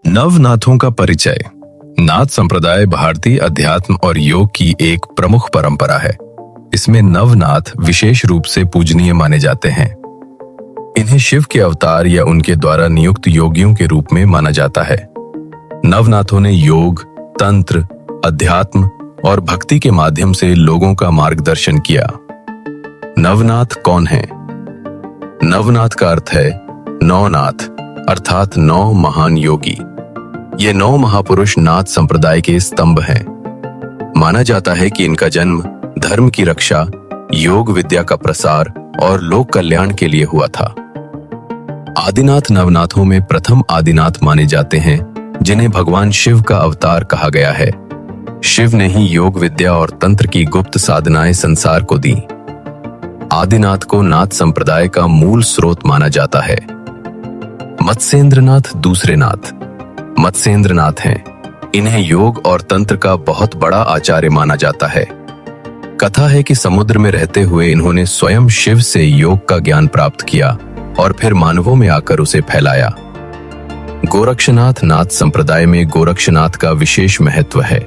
नवनाथों का परिचय। नाथ संप्रदाय भारतीय अध्यात्म और योग की एक प्रमुख परंपरा है। इसमें नवनाथ विशेष रूप से पूजनीय माने जाते हैं। इन्हें शिव के अवतार या उनके द्वारा नियुक्त योगियों के रूप में माना जाता है। नवनाथों ने योग, तंत्र, अध्यात्म और भक्ति के माध्यम से लोगों का मार्गदर्शन किया। नवनाथ कौन है? नवनाथ का अर्थ है नौनाथ, अर्थात 9 महान योगी। ये 9 महापुरुष नाथ संप्रदाय के स्तंभ हैं। माना जाता है कि इनका जन्म धर्म की रक्षा, योग विद्या का प्रसार और लोक कल्याण के लिए हुआ था। आदिनाथ नवनाथों में प्रथम आदिनाथ माने जाते हैं, जिन्हें भगवान शिव का अवतार कहा गया है। शिव ने ही योग विद्या और तंत्र की गुप्त साधनाएं संसार को दी। आदिनाथ को नाथ संप्रदाय का मूल स्रोत माना जाता है। मत्स्येंद्रनाथ दूसरे नाथ मत्स्येंद्रनाथ हैं। इन्हें योग और तंत्र का बहुत बड़ा आचार्य माना जाता है। कथा है कि समुद्र में रहते हुए इन्होंने स्वयं शिव से योग का ज्ञान प्राप्त किया और फिर मानवों में आकर उसे फैलाया। गोरक्षनाथ नाथ संप्रदाय में गोरक्षनाथ का विशेष महत्व है।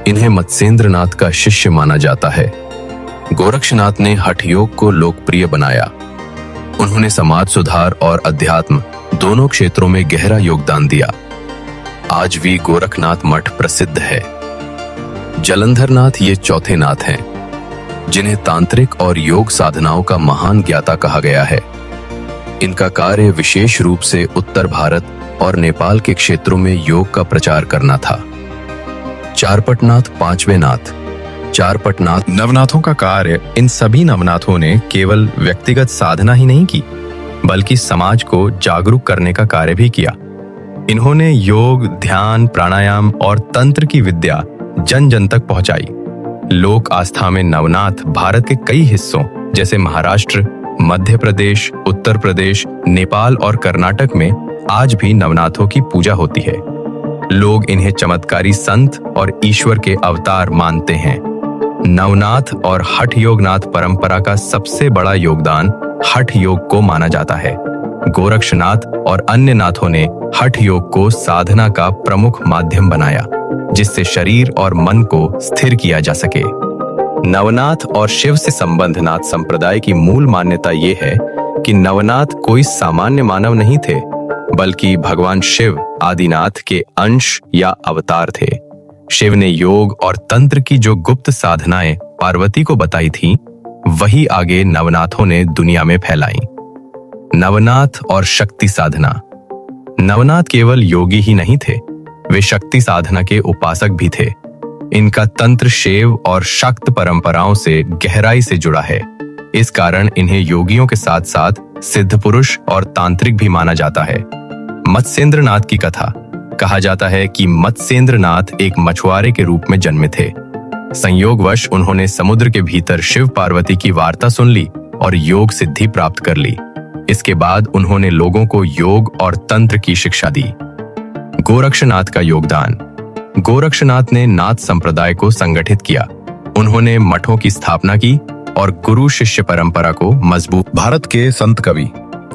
इन्हें मत्स्येंद्रनाथ का शिष्य माना जाता है। गोरक्षनाथ ने हठ योग को लोकप्रिय बनाया। उन्होंने समाज सुधार और अध्यात्म दोनों क्षेत्रों में गहरा योगदान दिया। आज भी गोरखनाथ मठ प्रसिद्ध है। जलंधर नाथ ये चौथे नाथ हैं, जिन्हें तांत्रिक और योग साधनाओं का महान ज्ञाता कहा गया है। इनका कार्य विशेष रूप से उत्तर भारत और नेपाल के क्षेत्रों में योग का प्रचार करना था। चारपटनाथ पांचवें नाथ चारपटनाथ नवनाथों का कार्य। इन सभी नवनाथों ने केवल व्यक्तिगत साधना ही नहीं की, बल्कि समाज को जागरूक करने का कार्य भी किया। इन्होंने योग, ध्यान, प्राणायाम और तंत्र की विद्या जन जन तक पहुंचाई। लोक आस्था में नवनाथ भारत के कई हिस्सों जैसे महाराष्ट्र, मध्य प्रदेश, उत्तर प्रदेश, नेपाल और कर्नाटक में आज भी नवनाथों की पूजा होती है। लोग इन्हें चमत्कारी संत और ईश्वर के अवतार मानते हैं। नवनाथ और हठ योगनाथ परंपरा का सबसे बड़ा योगदान हठ योग को माना जाता है। गोरक्षनाथ और अन्य नाथों ने हठ योग को साधना का प्रमुख माध्यम बनाया, जिससे शरीर और मन को स्थिर किया जा सके। नवनाथ और शिव से संबंध नाथ संप्रदाय की मूल मान्यता ये है कि नवनाथ कोई सामान्य मानव नहीं थे, बल्कि भगवान शिव आदिनाथ के अंश या अवतार थे। शिव ने योग और तंत्र की जो गुप्त साधनाएं पार्वती को बताई थीं, वही आगे नवनाथों ने दुनिया में फैलाई। नवनाथ और शक्ति साधना। नवनाथ केवल योगी ही नहीं थे, वे शक्ति साधना के उपासक भी थे। इनका तंत्र शैव और शाक्त परंपराओं से गहराई से जुड़ा है। इस कारण इन्हें योगियों के साथ साथ सिद्ध पुरुष और तांत्रिक भी माना जाता है। मत्स्येंद्रनाथ की कथा। कहा जाता है कि मत्स्येंद्रनाथ एक मछुआरे के रूप में जन्मे थे। संयोगवश उन्होंने समुद्र के भीतर शिव पार्वती की वार्ता सुन ली और योग सिद्धि प्राप्त कर ली। इसके बाद उन्होंने लोगों को योग और तंत्र की शिक्षा दी। गोरक्षनाथ का योगदान। गोरक्षनाथ ने नाथ संप्रदाय को संगठित किया। उन्होंने मठों की स्थापना की और गुरु शिष्य परंपरा को मजबूत। भारत के संत कवि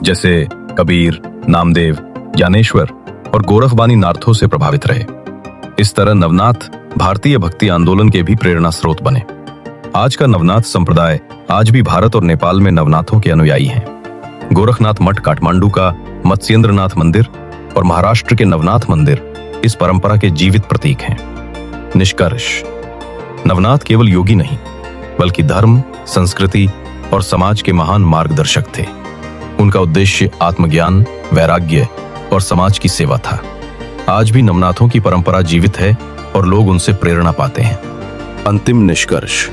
जैसे कबीर, नामदेव, ज्ञानेश्वर और गोरखबानी नाथों से प्रभावित रहे। इस तरह नवनाथ भारतीय भक्ति आंदोलन के भी प्रेरणा स्रोत बने। आज का नवनाथ संप्रदाय आज भी भारत और नेपाल में नवनाथों के अनुयायी हैं। गोरखनाथ मठ काठमांडू का मत्स्येंद्रनाथ मंदिर और महाराष्ट्र के नवनाथ मंदिर इस परंपरा के जीवित प्रतीक हैं। निष्कर्ष: नवनाथ केवल योगी नहीं, बल्कि धर्म, संस्कृति और समाज के महान मार्गदर्शक थे। उनका उद्देश्य आत्मज्ञान, वैराग्य और समाज की सेवा था। आज भी नवनाथों की परंपरा जीवित है और लोग उनसे प्रेरणा पाते हैं। अंतिम निष्कर्ष: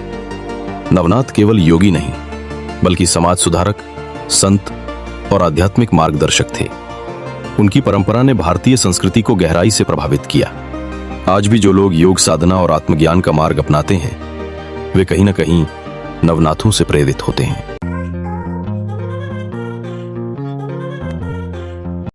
नवनाथ केवल योगी नहीं, बल्कि समाज सुधारक, संत और आध्यात्मिक मार्गदर्शक थे। उनकी परंपरा ने भारतीय संस्कृति को गहराई से प्रभावित किया। आज भी जो लोग योग साधना और आत्मज्ञान का मार्ग अपनाते हैं, वे कहीं न कहीं नवनाथों से प्रेरित होते हैं।